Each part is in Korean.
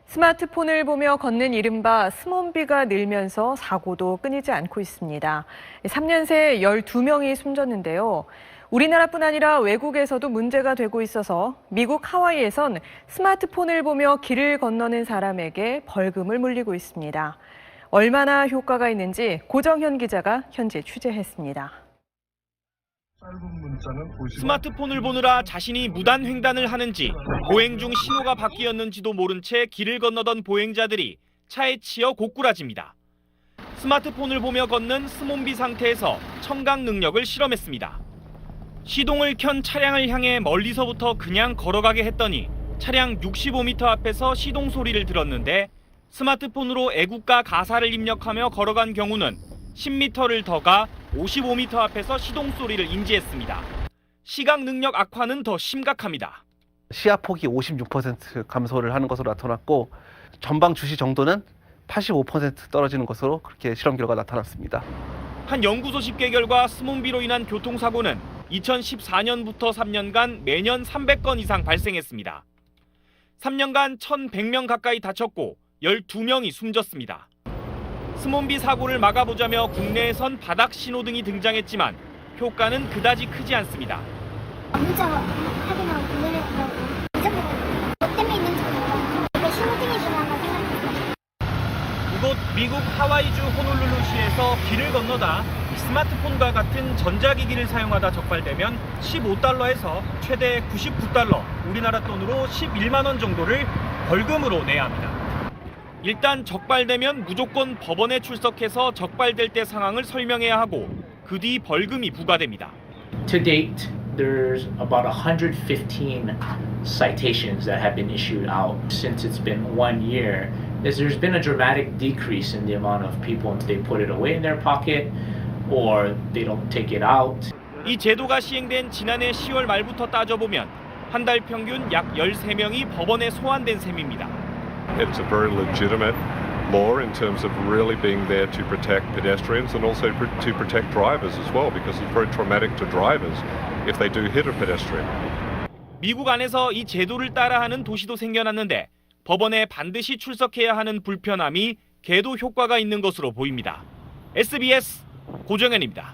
스마트폰을 보며 걷는 이른바 스몬비가 늘면서 사고도 끊이지 않고 있습니다. 3년 새 12명이 숨졌는데요. 우리나라뿐 아니라 외국에서도 문제가 되고 있어서 미국 하와이에선 스마트폰을 보며 길을 건너는 사람에게 벌금을 물리고 있습니다. 얼마나 효과가 있는지 고정현 기자가 현지 취재했습니다. 스마트폰을 보느라 자신이 무단 횡단을 하는지 보행 중 신호가 바뀌었는지도 모른 채 길을 건너던 보행자들이 차에 치여 고꾸라집니다. 스마트폰을 보며 걷는 스몬비 상태에서 청각 능력을 실험했습니다. 시동을 켠 차량을 향해 멀리서부터 그냥 걸어가게 했더니 차량 65m 앞에서 시동 소리를 들었는데 스마트폰으로 애국가 가사를 입력하며 걸어간 경우는 10m를 더 가 55m 앞에서 시동 소리를 인지했습니다. 시각 능력 악화는 더 심각합니다. 시야폭이 56% 감소를 하는 것으로 나타났고 전방 주시 정도는 85% 떨어지는 것으로 그렇게 실험 결과가 나타났습니다. 한 연구소 집계 결과 스몬비로 인한 교통사고는 2014년부터 3년간 매년 300건 이상 발생했습니다. 3년간 1,100명 가까이 다쳤고 12명이 숨졌습니다. 스몬비 사고를 막아보자며 국내에선 바닥 신호등이 등장했지만 효과는 그다지 크지 않습니다. 문자 확인하고 보내려고 잊어버려요. 뭐 때문에 있는지 몰라요. 이게 신호등이 중요한가 생각했어요. 이곳 미국 하와이주 호놀룰루시에서 길을 건너다 스마트폰과 같은 전자기기를 사용하다 적발되면 $15에서 최대 $99, 우리나라 돈으로 11만 원 정도를 벌금으로 내야 합니다. 일단 적발되면 무조건 법원에 출석해서 적발될 때 상황을 설명해야 하고 그 뒤 벌금이 부과됩니다. To date, there's about 115 citations that have been issued out since it's been 1 year. There's been a dramatic decrease in the amount of people they put it away in their pocket or they don't take it out. 이 제도가 시행된 지난해 10월 말부터 따져보면 한 달 평균 약 13명이 법원에 소환된 셈입니다. It's a very legitimate law in terms of really being there to protect pedestrians and also to protect drivers as well, because it's very traumatic to drivers if they do hit a pedestrian. 미국 안에서 이 제도를 따라하는 도시도 생겨났는데 법원에 반드시 출석해야 하는 불편함이 개도 효과가 있는 것으로 보입니다. SBS 고정현입니다.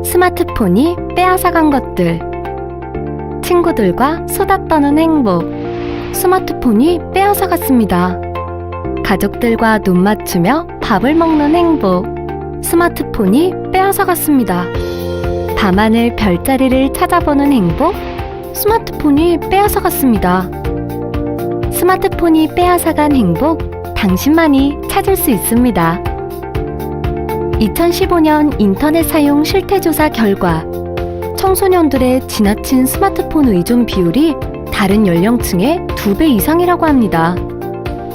스마트폰이 빼앗아간 것들. 친구들과 수다 떠는 행복. 스마트폰이 빼앗아갔습니다. 가족들과 눈 맞추며 밥을 먹는 행복. 스마트폰이 빼앗아갔습니다. 밤하늘 별자리를 찾아보는 행복. 스마트폰이 빼앗아갔습니다. 스마트폰이 빼앗아간 행복, 당신만이 찾을 수 있습니다. 2015년 인터넷 사용 실태조사 결과 청소년들의 지나친 스마트폰 의존 비율이 다른 연령층의 2배 이상이라고 합니다.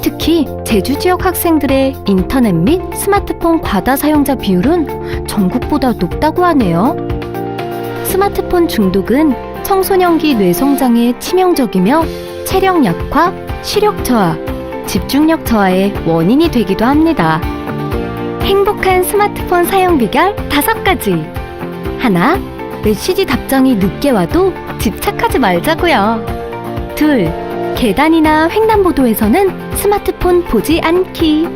특히 제주 지역 학생들의 인터넷 및 스마트폰 과다 사용자 비율은 전국보다 높다고 하네요. 스마트폰 중독은 청소년기 뇌성장에 치명적이며 체력 약화, 시력 저하, 집중력 저하의 원인이 되기도 합니다. 행복한 스마트폰 사용 비결 5가지. 하나, 메시지 답장이 늦게 와도 집착하지 말자고요. 둘, 계단이나 횡단보도에서는 스마트폰 보지 않기.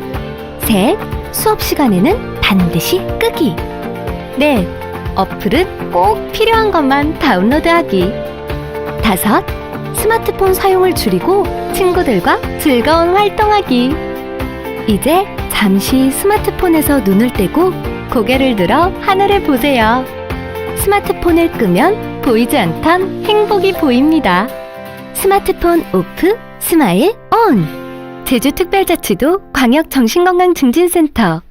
셋, 수업 시간에는 반드시 끄기. 넷, 어플은 꼭 필요한 것만 다운로드하기. 5, 스마트폰 사용을 줄이고 친구들과 즐거운 활동하기. 이제 잠시 스마트폰에서 눈을 떼고 고개를 들어 하늘을 보세요. 스마트폰을 끄면 보이지 않던 행복이 보입니다. 스마트폰 오프, 스마일 온! 제주특별자치도 광역정신건강증진센터